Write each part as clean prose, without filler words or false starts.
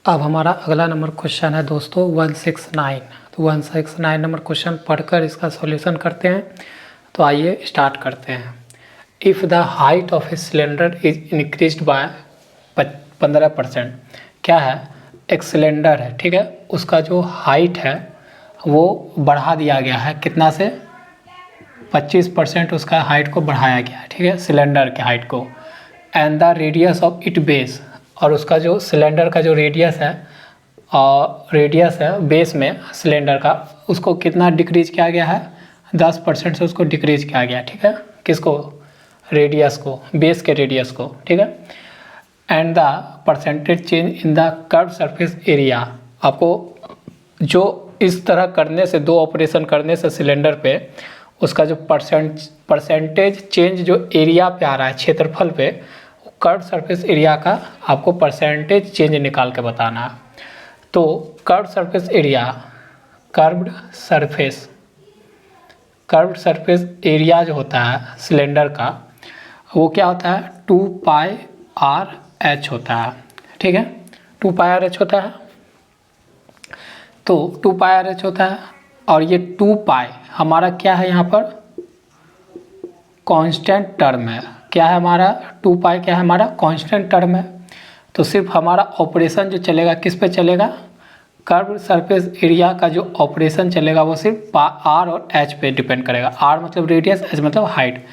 अब हमारा अगला नंबर क्वेश्चन है दोस्तों 169। तो 169 नंबर क्वेश्चन पढ़कर इसका सॉल्यूशन करते हैं। तो आइए स्टार्ट करते हैं। If the height of a cylinder is increased by 15%, क्या है, एक सिलेंडर है, ठीक है, उसका जो हाइट है वो बढ़ा दिया गया है, कितना से 25% उसका हाइट को बढ़ाया गया है, ठीक है, सिलेंडर के हाइट को। And the radius of it base, और उसका जो सिलेंडर का जो रेडियस है बेस में सिलेंडर का, उसको कितना डिक्रीज किया गया है, 10% से उसको डिक्रीज किया गया, ठीक है, किसको, रेडियस को, बेस के रेडियस को, ठीक है। And the percentage change in the curve surface area, आपको जो इस तरह करने से, दो ऑपरेशन करने से सिलेंडर पे उसका जो परसेंटेज चेंज जो एरिया पे आ रहा है, क्षेत्रफल पे, कर्व सरफेस एरिया का आपको परसेंटेज चेंज निकाल के बताना है। तो curve surface area, curved surface area जो होता है सिलेंडर का, वो क्या होता है, 2πr/h होता है, ठीक है, 2πr/h होता है। तो 2πr/h होता है, और ये 2π हमारा क्या है, यहाँ पर कांस्टेंट टर्म है। क्या है हमारा 2π, क्या है हमारा कांस्टेंट टर्म है। तो सिर्फ हमारा ऑपरेशन जो चलेगा किस पे चलेगा, कर्व सरफेस एरिया का जो ऑपरेशन चलेगा वो सिर्फ r और h पे डिपेंड करेगा। r मतलब रेडियस, h मतलब हाइट,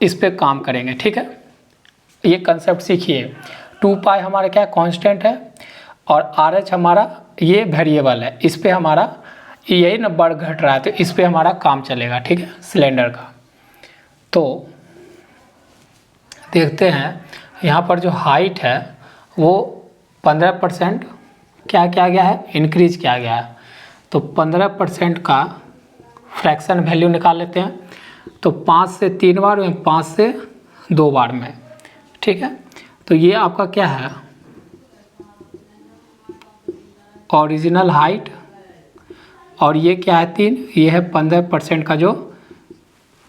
इस पे काम करेंगे, ठीक है। ये कंसेप्ट सीखिए। 2π हमारा क्या कांस्टेंट है, और RH हमारा ये वेरिएबल है, इस पे हमारा यही ना बढ़ घट रहा है, तो इस पे हमारा काम चलेगा, ठीक है, सिलेंडर का। तो देखते हैं यहाँ पर जो हाइट है वो 15% क्या किया गया है, इंक्रीज किया गया है। तो 15% का फ्रैक्शन वैल्यू निकाल लेते हैं। तो 5 से 3 बार में, 5 से 2 बार में, ठीक है। तो ये आपका क्या है, ओरिजिनल हाइट, और ये क्या है 3, ये है 15% का जो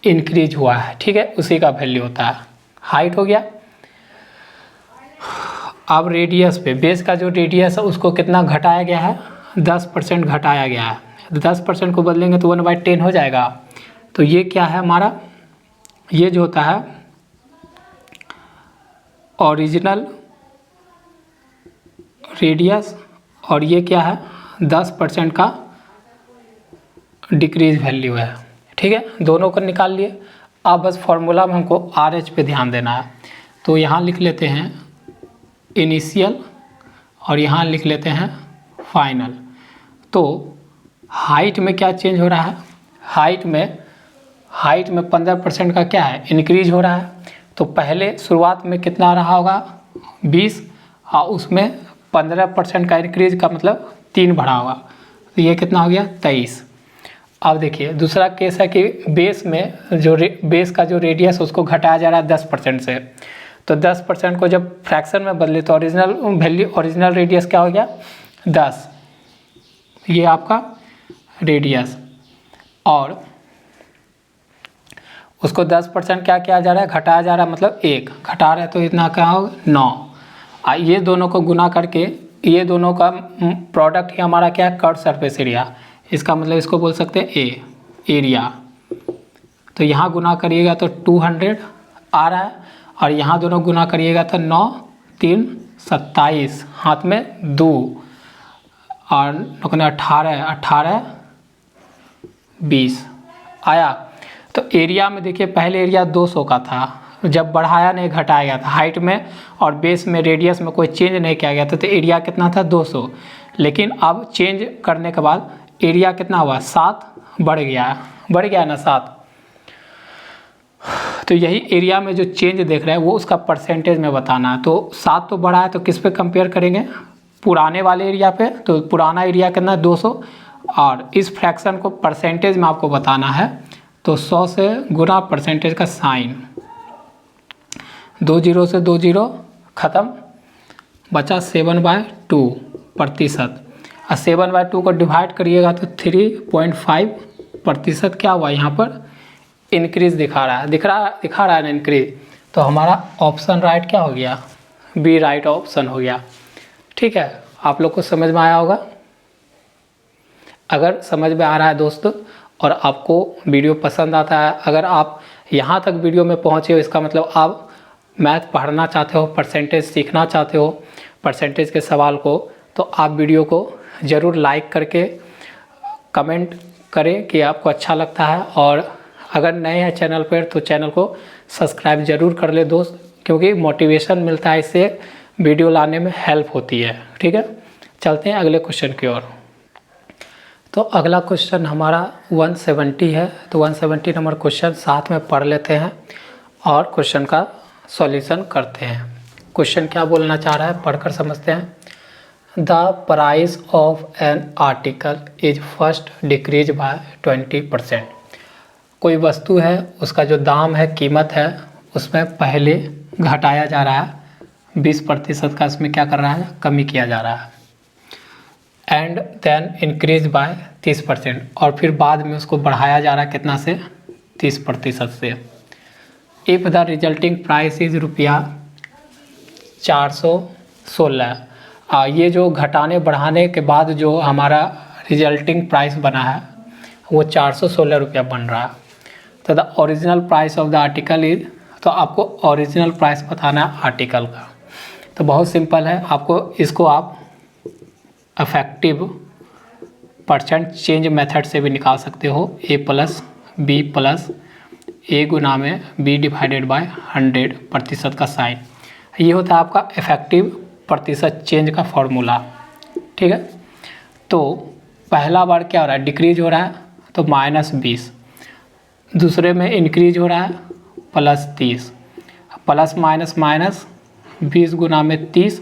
इंक्रीज हुआ है, ठीक है, उसी का वैल्यू होता है, हाइट हो गया। अब रेडियस पे, बेस का जो रेडियस है उसको कितना घटाया गया है, 10% घटाया गया है। तो 10% को बदलेंगे तो 1/10 हो जाएगा। तो ये क्या है हमारा, ये जो होता है ओरिजिनल रेडियस, और ये क्या है 10% का डिक्रीज वैल्यू है, ठीक है, दोनों को निकाल लिए। अब बस फॉर्मूला में हमको RH पे ध्यान देना है। तो यहाँ लिख लेते हैं इनिशियल, और यहाँ लिख लेते हैं फाइनल। तो हाइट में क्या चेंज हो रहा है, हाइट में 15% का क्या है, इंक्रीज हो रहा है। तो पहले शुरुआत में कितना रहा होगा, 20, और उसमें 15% का इंक्रीज का मतलब 3 बढ़ा होगा, तो ये कितना हो गया 23। अब देखिए दूसरा केस है कि बेस में जो बेस का जो रेडियस है उसको घटाया जा रहा है 10% से। तो 10% को जब फ्रैक्शन में बदले तो ओरिजिनल वैल्यू, ओरिजिनल रेडियस क्या हो गया 10, ये आपका रेडियस, और उसको 10% क्या किया जा रहा है, घटाया जा रहा है, मतलब 1 घटा रहा है, तो इतना क्या होगा 9। ये दोनों को गुना करके, ये दोनों का प्रोडक्ट ही हमारा क्या है, कर्व सरफेस एरिया, इसका मतलब इसको बोल सकते हैं ए, एरिया। तो यहाँ गुना करिएगा तो 200 आ रहा है, और यहाँ दोनों गुना करिएगा तो 9 3 27, हाथ में 2, और 18 18 20 आया। तो एरिया में देखिए पहले एरिया 200 का था, जब बढ़ाया नहीं घटाया गया था, हाइट में और बेस में रेडियस में कोई चेंज नहीं किया गया था, तो एरिया कितना था 200। लेकिन अब चेंज करने के बाद एरिया कितना हुआ, 7 बढ़ गया ना 7। तो यही एरिया में जो चेंज देख रहे हैं वो उसका परसेंटेज में बताना है। तो 7 तो बढ़ा है, तो किस पे कंपेयर करेंगे, पुराने वाले एरिया पे। तो पुराना एरिया कितना 200, और इस फ्रैक्शन को परसेंटेज में आपको बताना है, तो 100 से गुना परसेंटेज का साइन, 2 0 से 2 0 ख़त्म, बचा 7/2%। और 7/2 को डिवाइड करिएगा तो 3.5% क्या हुआ, यहाँ पर इंक्रीज दिखा रहा है ना इंक्रीज। तो हमारा ऑप्शन राइट क्या हो गया, बी राइट ऑप्शन हो गया, ठीक है। आप लोग को समझ में आया होगा। अगर समझ में आ रहा है दोस्त और आपको वीडियो पसंद आता है, अगर आप यहाँ तक वीडियो में पहुँचे हो, इसका मतलब आप मैथ पढ़ना चाहते हो, परसेंटेज सीखना चाहते हो, परसेंटेज के सवाल को, तो आप वीडियो को ज़रूर लाइक करके कमेंट करें कि आपको अच्छा लगता है। और अगर नए हैं चैनल पर तो चैनल को सब्सक्राइब ज़रूर कर ले दोस्त, क्योंकि मोटिवेशन मिलता है, इससे वीडियो लाने में हेल्प होती है। ठीक है, चलते हैं अगले क्वेश्चन की ओर। तो अगला क्वेश्चन हमारा 170 है। तो 170 नंबर क्वेश्चन साथ में पढ़ लेते हैं और क्वेश्चन का सॉल्यूशन करते हैं। क्वेश्चन क्या बोलना चाह रहा है, पढ़कर समझते हैं। The price of an article is first decrease by 20%। कोई वस्तु है, उसका जो दाम है, कीमत है, उसमें पहले घटाया जा रहा है, 20% का इसमें क्या कर रहा है, कमी किया जा रहा है। एंड देन इंक्रीज बाय 30%, और फिर बाद में उसको बढ़ाया जा रहा है कितना से, 30% से। If the resulting price is रुपया 416, ये जो घटाने बढ़ाने के बाद जो हमारा रिजल्टिंग प्राइस बना है वो 416 रुपया बन रहा है। तो the original price of the article is, तो आपको ओरिजिनल प्राइस बताना है आर्टिकल का। तो बहुत सिंपल है, आपको इसको आप इफेक्टिव परसेंट चेंज मेथड से भी निकाल सकते हो। a प्लस बी प्लस ए गुना में b डिवाइडेड बाय 100% का साइन, ये होता है आपका इफेक्टिव प्रतिशत चेंज का फॉर्मूला। ठीक है, तो पहला बार क्या हो रहा है, डिक्रीज हो रहा है तो -20, दूसरे में इंक्रीज हो रहा है +30, प्लस माइनस माइनस 20 गुना में 30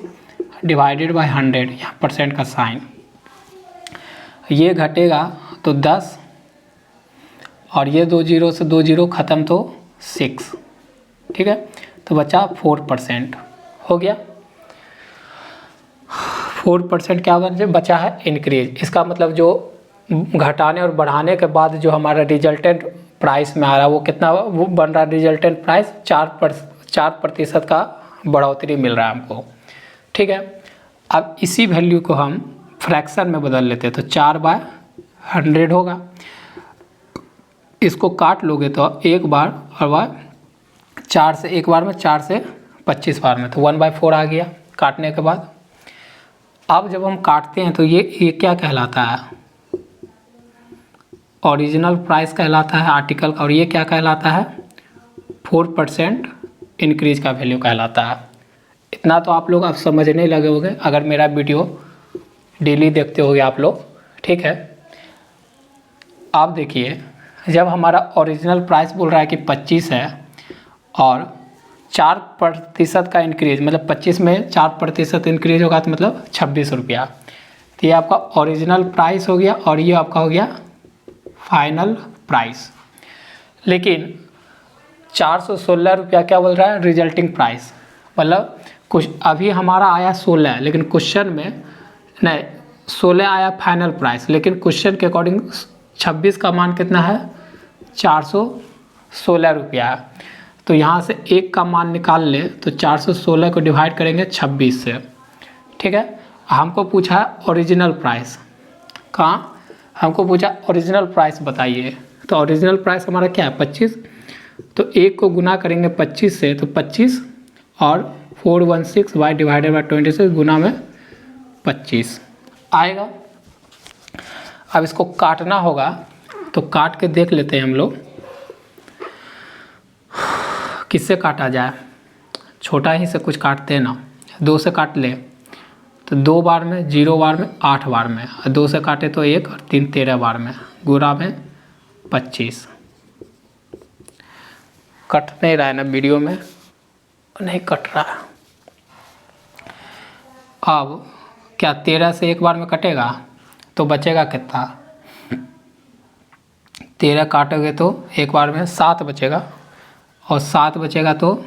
डिवाइडेड बाय 100, यहाँ परसेंट का साइन, ये घटेगा तो 10, और ये 2 जीरो से 2 जीरो ख़त्म तो 6। ठीक है, तो बचा 4%, हो गया 4%। क्या बचा है, इंक्रीज। इसका मतलब जो घटाने और बढ़ाने के बाद जो हमारा रिजल्टेंट प्राइस में आ रहा है वो कितना, वो बन रहा है रिजल्टेंट प्राइस 4% का बढ़ोतरी मिल रहा है हमको। ठीक है, अब इसी वैल्यू को हम फ्रैक्शन में बदल लेते हैं, तो 4/100 होगा। इसको काट लोगे तो एक बार और बार 4 से, एक बार में 4 से 25 बार में, तो 1/4 आ गया काटने के बाद। अब जब हम काटते हैं तो ये क्या कहलाता है, ओरिजिनल प्राइस कहलाता है आर्टिकल का, और ये क्या कहलाता है, 4% इंक्रीज का वैल्यू कहलाता है। इतना तो आप लोग अब समझने लगे होंगे अगर मेरा वीडियो डेली देखते होगे आप लोग। ठीक है, आप देखिए, जब हमारा ओरिजिनल प्राइस बोल रहा है कि 25 है और 4% का इंक्रीज, मतलब 25 में 4% इंक्रीज होगा तो मतलब 26 रुपया, तो ये आपका ओरिजिनल प्राइस हो गया और ये आपका हो गया फाइनल प्राइस। लेकिन 416 रुपया क्या बोल रहा है, रिजल्टिंग प्राइस, मतलब कुछ अभी हमारा आया 16 है, लेकिन क्वेश्चन में नहीं 16 आया फाइनल प्राइस, लेकिन क्वेश्चन के अकॉर्डिंग 26 का मान कितना है, 416 रुपया। तो यहाँ से एक का मान निकाल ले तो 416 को डिवाइड करेंगे 26 से। ठीक है, हमको पूछा ओरिजिनल प्राइस, कहाँ हमको पूछा ओरिजिनल प्राइस बताइए, तो ओरिजिनल प्राइस हमारा क्या है 25, तो एक को गुना करेंगे 25 से, तो 25 और 416 बाई डिवाइडेड बाई 26 गुना में 25 आएगा। अब इसको काटना होगा, तो काट के देख लेते हैं हम लोग किससे काटा जाए, छोटा ही से कुछ काटते हैं ना, 2 से काट ले तो 2 बार में, 0 बार में, 8 बार में, 2 से काटे तो 1 और 3 13 बार में, गुणा में 25। कट नहीं रहा है ना वीडियो में, नहीं कट रहा है। अब क्या 13 से एक बार में कटेगा तो बचेगा कितना, 13 काटोगे तो एक बार में 7 बचेगा, और 7 बचेगा तो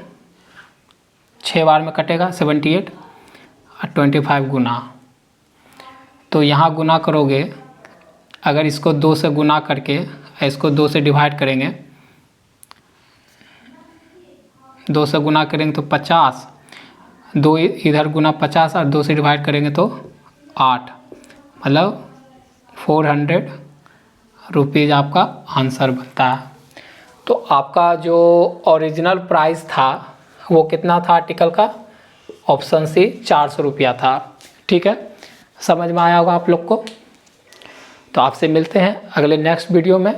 6 बार में कटेगा 78 और 25 गुना। तो यहाँ गुना करोगे, अगर इसको 2 से गुना करके इसको 2 से डिवाइड करेंगे, 2 से गुना करेंगे तो 50, 2 इधर गुना 50 और 2 से डिवाइड करेंगे तो 8 मतलब 400 रुपीज़ आपका आंसर बनता है। तो आपका जो ओरिजिनल प्राइस था वो कितना था आर्टिकल का? ऑप्शन सी 400 रुपया था। ठीक है, समझ में आया होगा आप लोग को। तो आपसे मिलते हैं अगले नेक्स्ट वीडियो में।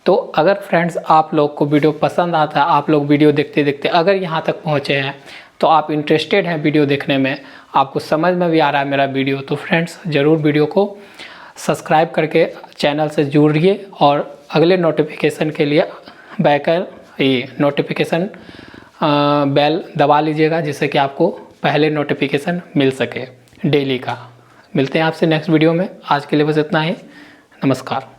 तो अगर फ्रेंड्स आप लोग को वीडियो पसंद आता है, आप लोग वीडियो देखते देखते अगर यहाँ तक पहुँचे हैं तो आप इंटरेस्टेड हैं वीडियो देखने में, आपको समझ में भी आ रहा है मेरा वीडियो, तो फ्रेंड्स ज़रूर वीडियो को सब्सक्राइब करके चैनल से जुड़िए और अगले नोटिफिकेशन के लिए ये नोटिफिकेशन बेल दबा लीजिएगा, जिससे कि आपको पहले नोटिफिकेशन मिल सके डेली का। मिलते हैं आपसे नेक्स्ट वीडियो में। आज के लिए बस इतना ही। नमस्कार।